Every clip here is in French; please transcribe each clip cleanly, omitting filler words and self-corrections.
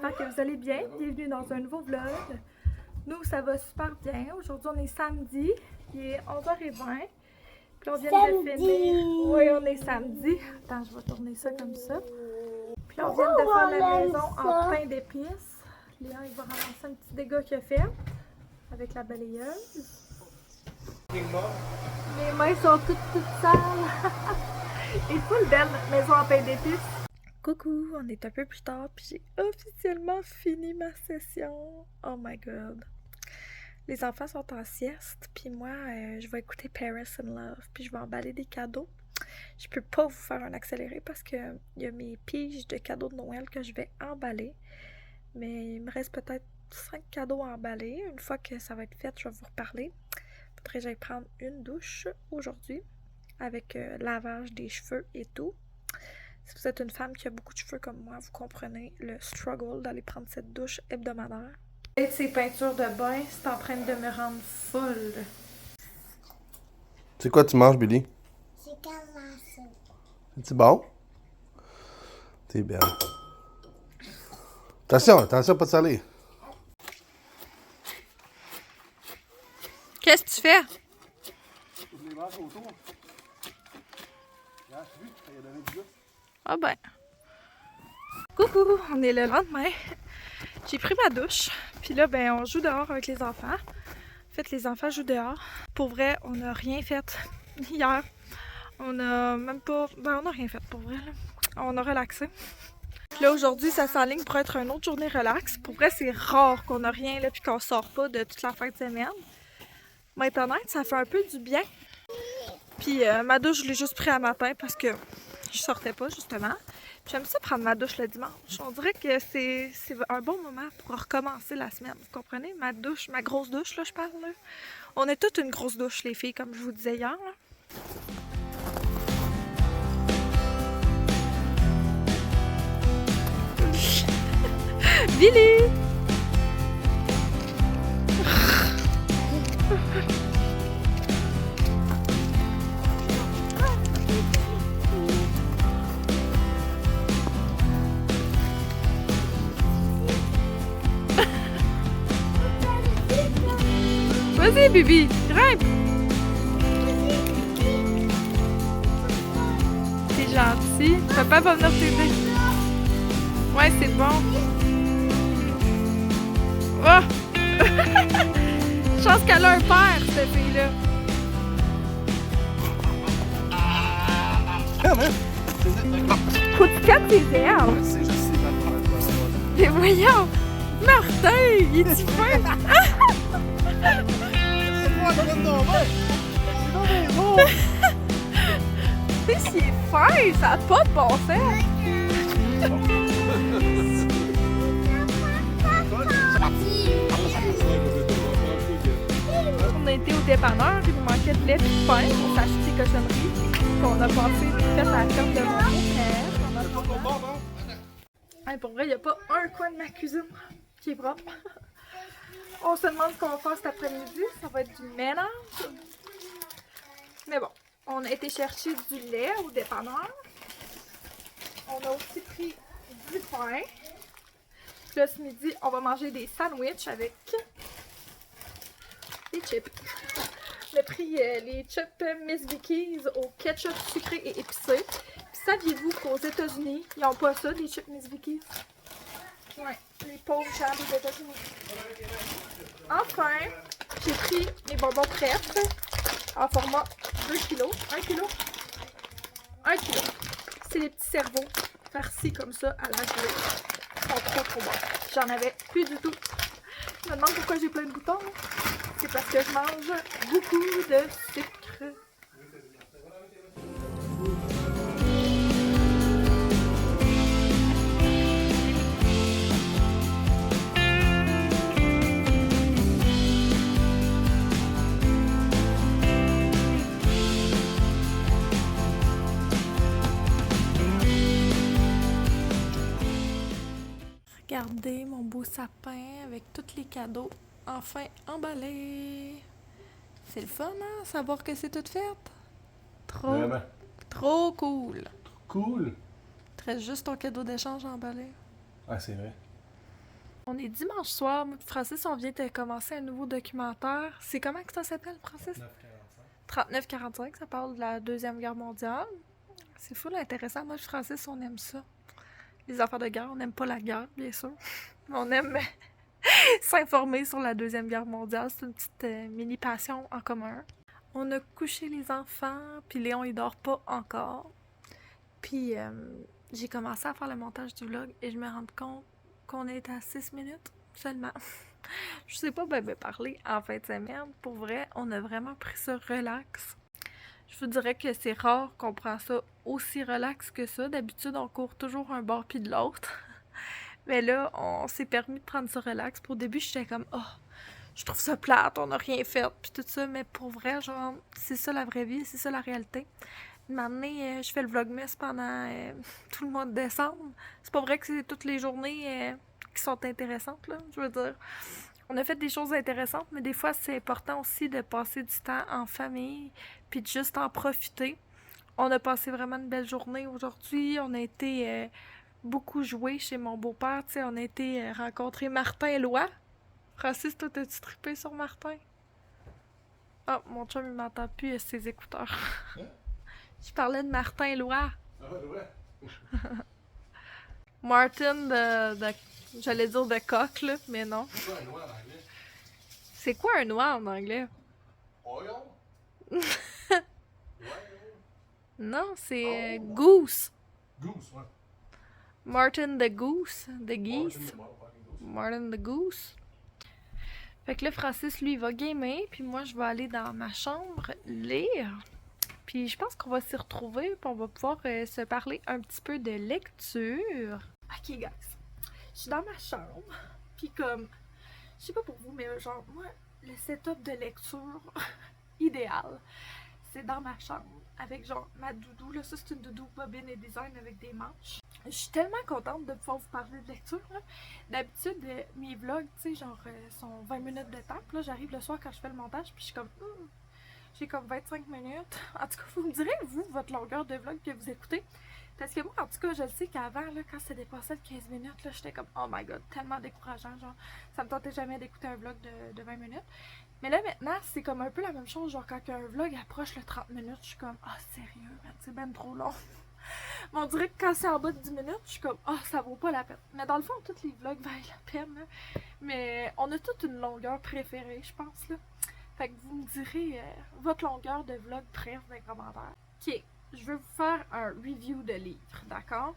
j'espère que vous allez bien. Bienvenue dans un nouveau vlog. Nous, ça va super bien. Aujourd'hui, on est samedi, il est 11h20. Puis on vient de finir. Oui, on est samedi. Attends, je vais tourner ça comme ça. Puis on vient de faire la maison en pain d'épices. Léon, il va ramasser un petit dégât qu'il a fait avec la balayeuse. Les mains sont toutes sales. Il faut le belle notre maison en pain d'épices. Coucou, on est un peu plus tard, puis j'ai officiellement fini ma session. Oh my god. Les enfants sont en sieste, puis moi, je vais écouter Paris in Love, puis je vais emballer des cadeaux. Je peux pas vous faire un accéléré parce que il y a mes piges de cadeaux de Noël que je vais emballer. Mais il me reste peut-être 5 cadeaux à emballer. Une fois que ça va être fait, je vais vous reparler. Faudrait que j'aille prendre une douche aujourd'hui avec lavage des cheveux et tout. Si vous êtes une femme qui a beaucoup de cheveux comme moi, vous comprenez le struggle d'aller prendre cette douche hebdomadaire. Et ces peintures de bain, c'est en train de me rendre folle. C'est quoi tu manges, Billy? C'est calasse. C'est bon? T'es belle. Attention, pas de salé. Qu'est-ce que tu fais? Je les mange autour. Là, tu vu, il a donné du goût. Ah ben. Coucou, on est le lendemain. J'ai pris ma douche. Puis là, ben, on joue dehors avec les enfants. En fait, les enfants jouent dehors. Pour vrai, on n'a rien fait hier. On a même pas... Ben, on n'a rien fait pour vrai, là. On a relaxé. Puis là, aujourd'hui, ça s'enligne pour être une autre journée relax. Pour vrai, c'est rare qu'on n'a rien, là, puis qu'on sort pas de toute la fin de semaine. Maintenant, ça fait un peu du bien. Puis ma douche, je l'ai juste pris à matin parce que je sortais pas, justement. Puis j'aime ça prendre ma douche le dimanche. On dirait que c'est un bon moment pour recommencer la semaine. Vous comprenez? Ma douche, ma grosse douche, là, je parle. Là. On est toutes une grosse douche, les filles, comme je vous disais hier. Là. Billy! Vas-y, Bibi, grimpe! C'est gentil. Papa va venir t'aider. Ouais, c'est bon. Oh! Chance qu'elle a un père, cette fille-là. Faut que tu calmes tes ailes. C'est juste c'est mal faire. Mais voyons! Martin, il est-tu fin? Tu sais, s'il est fin, ça n'a pas de bon sens. On a été au dépanneur, il nous manquait de lait et de pain. On s'est acheté des cochonneries. Puis on a passé fait la carte de mon beau-père. Hey, pour vrai, il n'y a pas un coin de ma cuisine qui est propre. On se demande ce qu'on va faire cet après-midi. Ça va être du ménage. Mais bon, on a été chercher du lait au dépanneur. On a aussi pris du pain. Puis là, ce midi, on va manger des sandwichs avec des chips. On a pris les chips Miss Vicky's au ketchup sucré et épicé. Puis saviez-vous qu'aux États-Unis, ils n'ont pas ça, les chips Miss Vicky's? Ouais, les pauvres gens des États-Unis. Enfin, j'ai pris mes bonbons prêtes en format 2 kg. 1 kg? 1 kg. C'est les petits cerveaux farcis comme ça à la gelée. Ils sont trop bons. J'en avais plus du tout. Je me demande pourquoi j'ai plein de boutons. C'est parce que je mange beaucoup de sucre. Regardez mon beau sapin avec tous les cadeaux enfin emballés. C'est le fun, hein? Savoir que c'est tout fait. Vraiment. Trop cool. Cool. Il te reste juste ton cadeau d'échange emballé. Ah, c'est vrai. On est dimanche soir, moi et Francis, on vient de commencer un nouveau documentaire. C'est comment que ça s'appelle, Francis? 39-45, ça parle de la Deuxième Guerre mondiale. C'est full intéressant. Moi et Francis, on aime ça. Les affaires de guerre, on n'aime pas la guerre, bien sûr. Mais on aime s'informer sur la Deuxième Guerre mondiale. C'est une petite mini-passion en commun. On a couché les enfants, puis Léon, il dort pas encore. Puis j'ai commencé à faire le montage du vlog et je me rends compte qu'on est à 6 minutes seulement. Je sais pas ben parler en fin de semaine. Pour vrai, on a vraiment pris ça relax. Je vous dirais que c'est rare qu'on prend ça aussi relax que ça. D'habitude, on court toujours un bord puis de l'autre. Mais là, on s'est permis de prendre ça relax. Pour au début, j'étais comme « Oh, je trouve ça plate, on n'a rien fait. » Puis tout ça, mais pour vrai, genre, c'est ça la vraie vie, c'est ça la réalité. Maintenant, je fais le vlogmas pendant tout le mois de décembre. C'est pas vrai que c'est toutes les journées qui sont intéressantes, là. Je veux dire, on a fait des choses intéressantes, mais des fois, c'est important aussi de passer du temps en famille, puis de juste en profiter. On a passé vraiment une belle journée aujourd'hui. On a été beaucoup jouer chez mon beau-père. Tu sais, on a été rencontrer Martin et Loi. Francis, toi, t'as-tu trippé sur Martin? Ah, mon chum, il m'entend plus, il a ses écouteurs. Hein? Je parlais de Martin Lois. Ah ouais? Martin de j'allais dire de coq, là, mais non. C'est quoi un noix en anglais? C'est quoi un noix en anglais? Oil? Non, c'est goose. Goose, ouais. Martin the Goose, the geese. Martin the Goose. Fait que là, Francis, lui, il va gamer, puis moi, je vais aller dans ma chambre lire. Puis je pense qu'on va s'y retrouver, puis on va pouvoir se parler un petit peu de lecture. Ok, guys. Je suis dans ma chambre, puis comme, je sais pas pour vous, mais genre, moi, le setup de lecture idéal, c'est dans ma chambre, avec genre ma doudou. Là, ça, c'est une doudou bobine et design avec des manches. Je suis tellement contente de pouvoir vous parler de lecture. D'habitude, mes vlogs, tu sais, genre, sont 20 minutes de temps. Puis là, j'arrive le soir quand je fais le montage, puis je suis comme... J'ai comme 25 minutes. En tout cas, vous me direz, vous, votre longueur de vlog que vous écoutez. Parce que moi, en tout cas, je le sais qu'avant, là, quand ça dépassait de 15 minutes, là, j'étais comme, oh my god, tellement décourageant. Genre, ça me tentait jamais d'écouter un vlog de 20 minutes. Mais là, maintenant, c'est comme un peu la même chose. Genre, quand un vlog approche le 30 minutes, je suis comme, ah, sérieux, c'est ben trop long. Mais on dirait que quand c'est en bas de 10 minutes, je suis comme, ah, ça vaut pas la peine. Mais dans le fond, tous les vlogs valent la peine. Là. Mais on a toute une longueur préférée, je pense, là. Fait que vous me direz votre longueur de vlog préf dans les commentaires. Ok, je vais vous faire un review de livres, d'accord?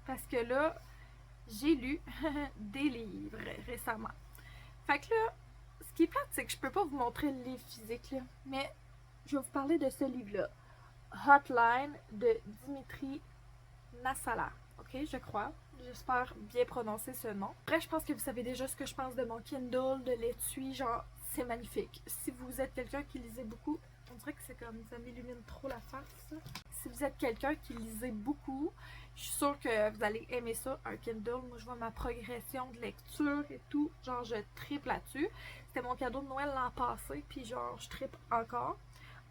Parce que là, j'ai lu des livres récemment. Fait que là, ce qui est plate, c'est que je peux pas vous montrer le livre physique, là. Mais je vais vous parler de ce livre-là. Hotline de Dimitri Nassala. Ok, je crois. J'espère bien prononcer ce nom. Après, je pense que vous savez déjà ce que je pense de mon Kindle, de l'étui, genre... C'est magnifique. Si vous êtes quelqu'un qui lisait beaucoup, on dirait que c'est comme ça m'illumine trop la face. Ça. Si vous êtes quelqu'un qui lisait beaucoup, je suis sûre que vous allez aimer ça, un Kindle. Moi, je vois ma progression de lecture et tout. Genre, je tripe là-dessus. C'était mon cadeau de Noël l'an passé, puis genre, je tripe encore.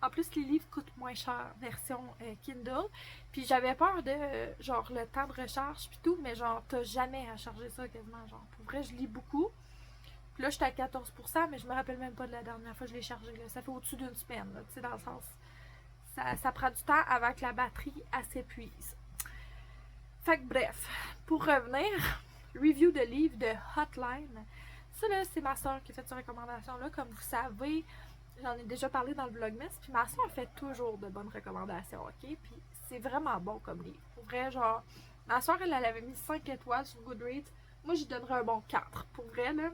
En plus, les livres coûtent moins cher, version Kindle. Puis j'avais peur de, genre, le temps de recharge puis tout, mais genre, t'as jamais à charger ça quasiment. Genre, pour vrai, je lis beaucoup. Puis là, j'étais à 14%, mais je me rappelle même pas de la dernière fois que je l'ai chargé. Là. Ça fait au-dessus d'une semaine, tu sais, dans le sens. Ça prend du temps avant que la batterie s'épuise. Fait que bref, pour revenir, review de livre de Hotline. Ça, là, c'est ma soeur qui a fait cette recommandation-là. Comme vous savez, j'en ai déjà parlé dans le vlogmas. Puis ma soeur fait toujours de bonnes recommandations, ok? Puis c'est vraiment bon comme livre. Pour vrai, genre, ma soeur, elle avait mis 5 étoiles sur Goodreads. Moi, j'y donnerais un bon 4. Pour vrai, là.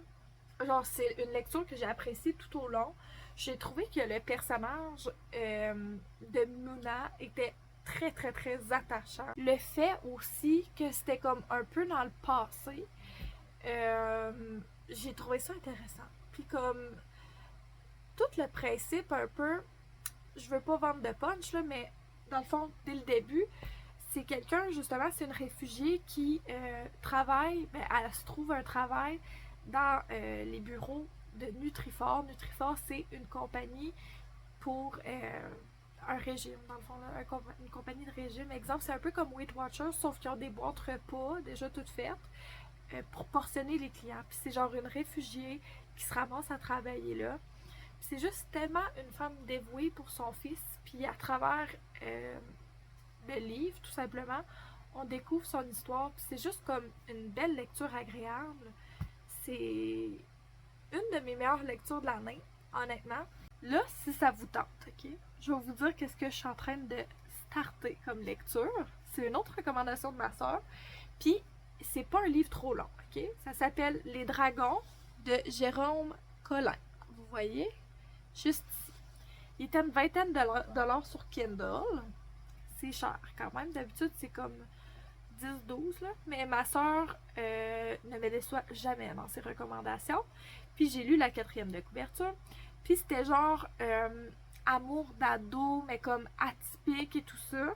Genre, c'est une lecture que j'ai appréciée tout au long. J'ai trouvé que le personnage de Muna était très, très, très attachant. Le fait aussi que c'était comme un peu dans le passé, j'ai trouvé ça intéressant. Puis comme, tout le principe un peu, je veux pas vendre de punch, là, mais dans le fond, dès le début, c'est quelqu'un, justement, c'est une réfugiée qui travaille, ben, elle se trouve un travail dans les bureaux de Nutrifort. Nutrifort, c'est une compagnie pour un régime, dans le fond, là, une compagnie de régime. Exemple, c'est un peu comme Weight Watchers, sauf qu'ils ont des boîtes repas déjà toutes faites. pour portionner les clients. Puis c'est genre une réfugiée qui se ramasse à travailler là. Puis c'est juste tellement une femme dévouée pour son fils. Puis à travers le livre, tout simplement, on découvre son histoire. Puis c'est juste comme une belle lecture agréable. C'est une de mes meilleures lectures de l'année, honnêtement. Là, si ça vous tente, ok? Je vais vous dire qu'est-ce que je suis en train de starter comme lecture. C'est une autre recommandation de ma soeur. Puis, c'est pas un livre trop long, ok? Ça s'appelle Les Dragons de Jérôme Collin. Vous voyez? Juste ici. Il est à une vingtaine de dollars sur Kindle. C'est cher quand même. D'habitude, c'est comme 10-12, là. Mais ma soeur ne me déçoit jamais dans ses recommandations. Puis, j'ai lu la 4e de couverture. Puis, c'était genre amour d'ado, mais comme atypique et tout ça.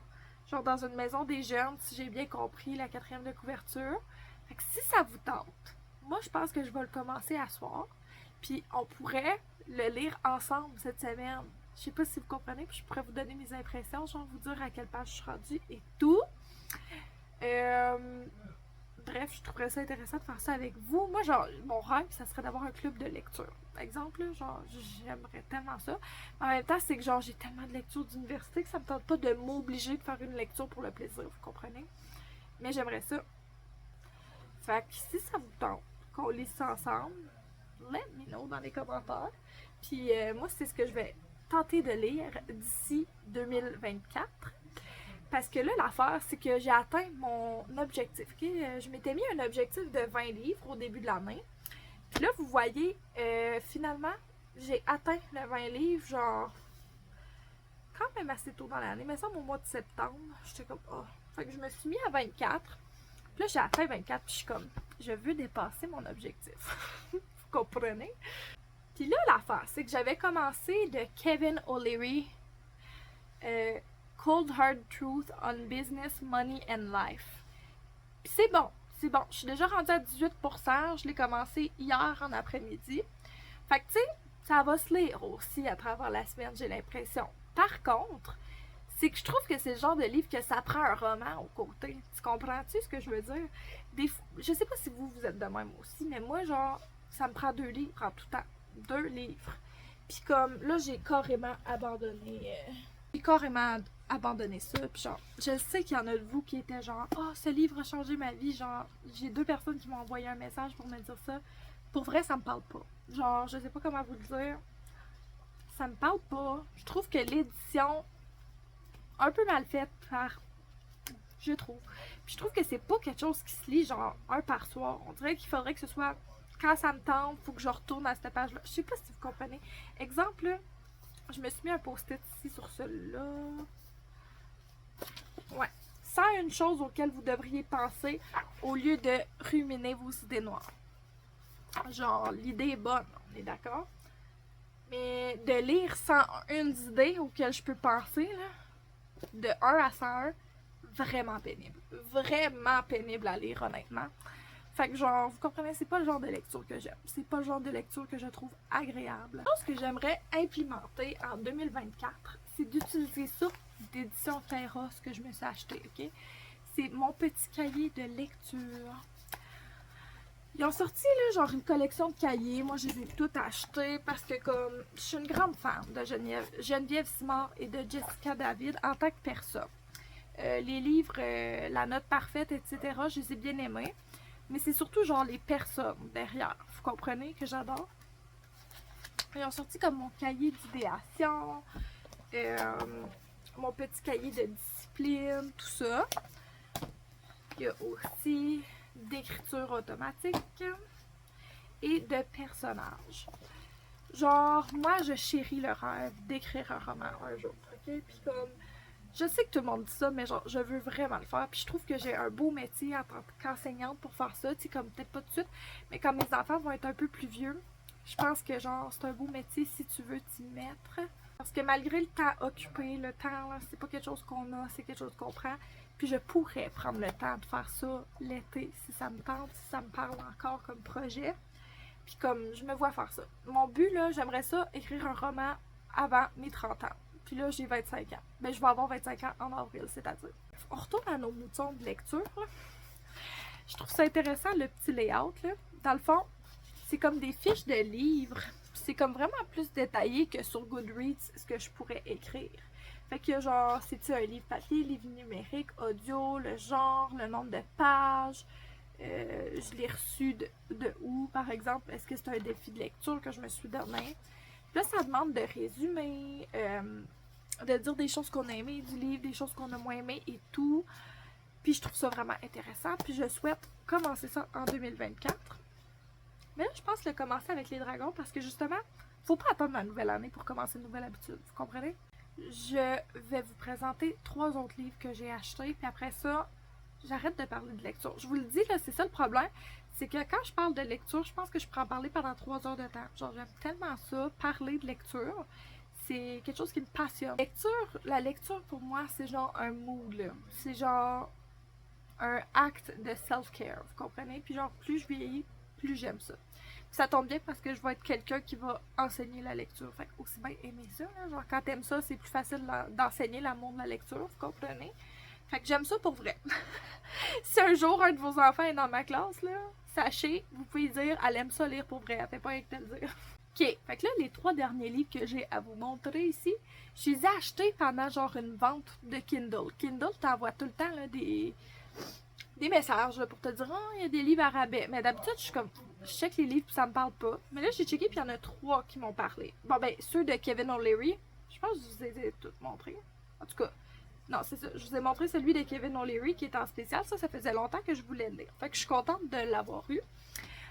Genre dans une maison des jeunes, si j'ai bien compris, la 4e de couverture. Fait que si ça vous tente, moi je pense que je vais le commencer à soir. Puis on pourrait le lire ensemble cette semaine. Je sais pas si vous comprenez, puis je pourrais vous donner mes impressions, genre vous dire à quelle page je suis rendue et tout. Bref, je trouverais ça intéressant de faire ça avec vous. Moi, genre, mon rêve, ça serait d'avoir un club de lecture. Par exemple, là, genre, j'aimerais tellement ça. Mais en même temps, c'est que genre, j'ai tellement de lectures d'université que ça me tente pas de m'obliger de faire une lecture pour le plaisir, vous comprenez? Mais j'aimerais ça. Fait que si ça vous tente qu'on lise ça ensemble, let me know dans les commentaires. Puis moi, c'est ce que je vais tenter de lire d'ici 2024. Parce que là, l'affaire, c'est que j'ai atteint mon objectif. Okay? Je m'étais mis un objectif de 20 livres au début de l'année. Puis là, vous voyez, finalement, j'ai atteint le 20 livres, genre, quand même assez tôt dans l'année. Mais ça, au mois de septembre, j'étais comme, oh. Fait que je me suis mis à 24. Puis là, j'ai atteint 24, puis je suis comme, je veux dépasser mon objectif. Vous comprenez? Puis là, l'affaire, c'est que j'avais commencé de Kevin O'Leary, Cold Hard Truth on Business, Money and Life. Puis c'est bon. Je suis déjà rendue à 18%. Je l'ai commencé hier en après-midi. Fait que, tu sais, ça va se lire aussi à travers la semaine, j'ai l'impression. Par contre, c'est que je trouve que c'est le genre de livre que ça prend un roman au côté. Tu comprends-tu ce que je veux dire? Je sais pas si vous êtes de même aussi, mais moi, genre, ça me prend 2 livres en tout temps. 2 livres. Puis comme, là, j'ai carrément abandonné ça. Puis genre, je sais qu'il y en a de vous qui étaient genre, oh, ce livre a changé ma vie. Genre, j'ai 2 personnes qui m'ont envoyé un message pour me dire ça. Pour vrai, ça me parle pas. Genre, je sais pas comment vous le dire. Ça me parle pas. Je trouve que l'édition, un peu mal faite je trouve. Puis je trouve que c'est pas quelque chose qui se lit genre un par soir. On dirait qu'il faudrait que ce soit, quand ça me tente, faut que je retourne à cette page-là. Je sais pas si vous comprenez. Exemple, là, je me suis mis un post-it ici sur celui-là. Ouais. 101 choses auxquelles vous devriez penser au lieu de ruminer vos idées noires. Genre, l'idée est bonne, on est d'accord? Mais de lire 101 idées auxquelles je peux penser, là, de 1 à 101, vraiment pénible. Vraiment pénible à lire, honnêtement. Fait que genre, vous comprenez, c'est pas le genre de lecture que j'aime. C'est pas le genre de lecture que je trouve agréable. Ce que j'aimerais implémenter en 2024, c'est d'utiliser ça d'édition Terra, ce que je me suis acheté, ok? C'est mon petit cahier de lecture. Ils ont sorti, là, genre une collection de cahiers. Moi, je les ai toutes achetés parce que, comme, je suis une grande fan de Geneviève Simard et de Jessica David en tant que personne. Les livres, La Note Parfaite, etc., je les ai bien aimés. Mais c'est surtout, genre, les personnes derrière. Vous comprenez que j'adore? Ils ont sorti comme mon cahier d'idéation, mon petit cahier de discipline, tout ça. Il y a aussi d'écriture automatique et de personnages. Genre, moi, je chéris le rêve d'écrire un roman un jour, ok? Puis comme, je sais que tout le monde dit ça, mais genre, je veux vraiment le faire. Puis je trouve que j'ai un beau métier en tant qu'enseignante pour faire ça, tu sais, comme peut-être pas tout de suite, mais quand mes enfants vont être un peu plus vieux, je pense que genre, c'est un beau métier si tu veux t'y mettre. Parce que malgré le temps occupé, le temps, là, c'est pas quelque chose qu'on a, c'est quelque chose qu'on prend. Puis je pourrais prendre le temps de faire ça l'été si ça me tente, si ça me parle encore comme projet. Puis comme je me vois faire ça. Mon but, là, j'aimerais ça écrire un roman avant mes 30 ans. Puis là, j'ai 25 ans. Ben, je vais avoir 25 ans en avril, c'est-à-dire. On retourne à nos moutons de lecture, là. Je trouve ça intéressant, le petit layout, là. Dans le fond, c'est comme des fiches de livres. C'est comme vraiment plus détaillé que sur Goodreads, ce que je pourrais écrire. Fait que genre, c'est-tu un livre papier, livre numérique, audio, le genre, le nombre de pages. Je l'ai reçu de où, par exemple? Est-ce que c'est un défi de lecture que je me suis donné? Puis là, ça demande de résumer, de dire des choses qu'on a aimées du livre, des choses qu'on a moins aimées et tout. Puis je trouve ça vraiment intéressant. Puis je souhaite commencer ça en 2024. Mais là, je pense le commencer avec les dragons parce que justement, faut pas attendre la nouvelle année pour commencer une nouvelle habitude. Vous comprenez? Je vais vous présenter 3 autres livres que j'ai achetés. Puis après ça, j'arrête de parler de lecture. Je vous le dis, là, c'est ça le problème. C'est que quand je parle de lecture, je pense que je pourrais en parler pendant 3 heures de temps. Genre, j'aime tellement ça, parler de lecture. C'est quelque chose qui me passionne. La lecture, pour moi, c'est genre un mood, là. C'est genre un acte de self-care, vous comprenez? Puis genre, plus je vieillis, plus j'aime ça. Puis ça tombe bien parce que je vais être quelqu'un qui va enseigner la lecture. Fait que aussi bien aimer ça, là. Genre, quand t'aimes ça, c'est plus facile d'enseigner l'amour de la lecture, vous comprenez? Fait que j'aime ça pour vrai. Si un jour un de vos enfants est dans ma classe, là, sachez, vous pouvez dire, elle aime ça lire pour vrai, elle fait pas rien que de le dire. Ok, fait que là, les 3 derniers livres que j'ai à vous montrer ici, je les ai achetés pendant genre une vente de Kindle. Kindle t'envoie tout le temps là, des messages là, pour te dire, oh, il y a des livres à rabais. Mais d'habitude, je suis comme, je check les livres puis ça me parle pas. Mais là, j'ai checké puis il y en a 3 qui m'ont parlé. Bon, ben, ceux de Kevin O'Leary, je pense que je vous ai tous montrés. En tout cas, non, c'est ça. Je vous ai montré celui de Kevin O'Leary qui est en spécial. Ça faisait longtemps que je voulais le lire. Fait que je suis contente de l'avoir eu.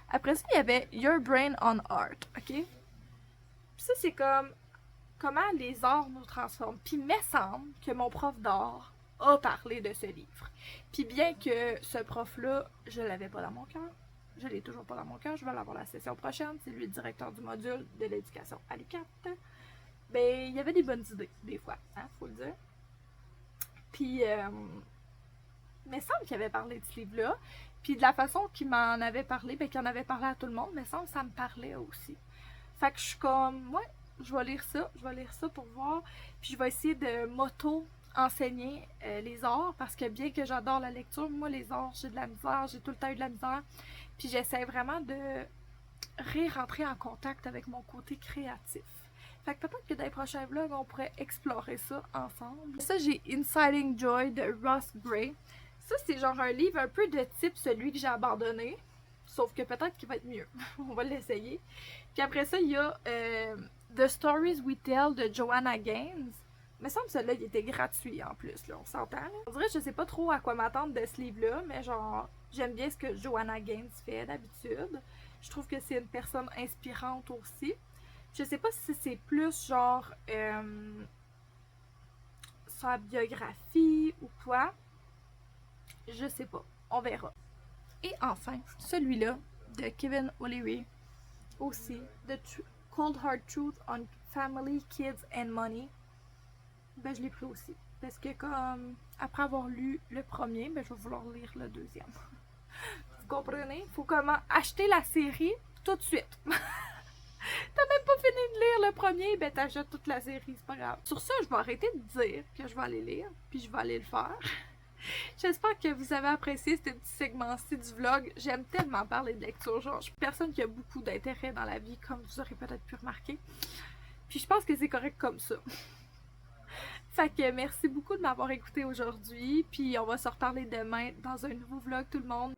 Après ça, il y avait Your Brain on Art, ok? Puis ça, c'est comme comment les arts nous transforment. Puis il me semble que mon prof d'art a parlé de ce livre. Puis bien que ce prof-là, je l'avais pas dans mon cœur, je l'ai toujours pas dans mon cœur, je vais l'avoir la session prochaine, c'est lui le directeur du module de l'éducation à l'UQAM. Ben, il y avait des bonnes idées, des fois, hein, faut le dire. Puis, il me semble qu'il avait parlé de ce livre-là. Puis de la façon qu'il m'en avait parlé, ben qu'il en avait parlé à tout le monde, il me semble que ça me parlait aussi. Fait que je suis comme, ouais, je vais lire ça pour voir. Puis je vais essayer de m'auto-enseigner les arts, parce que bien que j'adore la lecture, moi les arts, j'ai de la misère, j'ai tout le temps eu de la misère. Puis j'essaie vraiment de rentrer en contact avec mon côté créatif. Fait que peut-être que dans les prochains vlogs, on pourrait explorer ça ensemble. Ça, j'ai Inciting Joy de Ross Gray. Ça, c'est genre un livre un peu de type celui que j'ai abandonné. Sauf que peut-être qu'il va être mieux. On va l'essayer. Puis après ça, il y a The Stories We Tell de Joanna Gaines. Il me semble que celui-là, il était gratuit en plus, là, on s'entend. Là. On dirait que je sais pas trop à quoi m'attendre de ce livre-là, mais genre, j'aime bien ce que Joanna Gaines fait d'habitude. Je trouve que c'est une personne inspirante aussi. Je sais pas si c'est plus genre sa biographie ou quoi. Je sais pas. On verra. Et enfin, celui-là de Kevin O'Leary aussi. The Cold Hard Truth on Family, Kids and Money. Ben, je l'ai pris aussi. Parce que comme après avoir lu le premier, ben, je vais vouloir lire le deuxième. Vous comprenez? Faut comment acheter la série tout de suite. T'as même pas fini de lire le premier, ben t'achètes toute la série, c'est pas grave. Sur ça, je vais arrêter de dire que je vais aller lire, puis je vais aller le faire. J'espère que vous avez apprécié ce petit segment-ci du vlog. J'aime tellement parler de lecture, genre je suis une personne qui a beaucoup d'intérêt dans la vie, comme vous aurez peut-être pu remarquer. Puis je pense que c'est correct comme ça. Fait que merci beaucoup de m'avoir écouté aujourd'hui, puis on va se reparler demain dans un nouveau vlog tout le monde.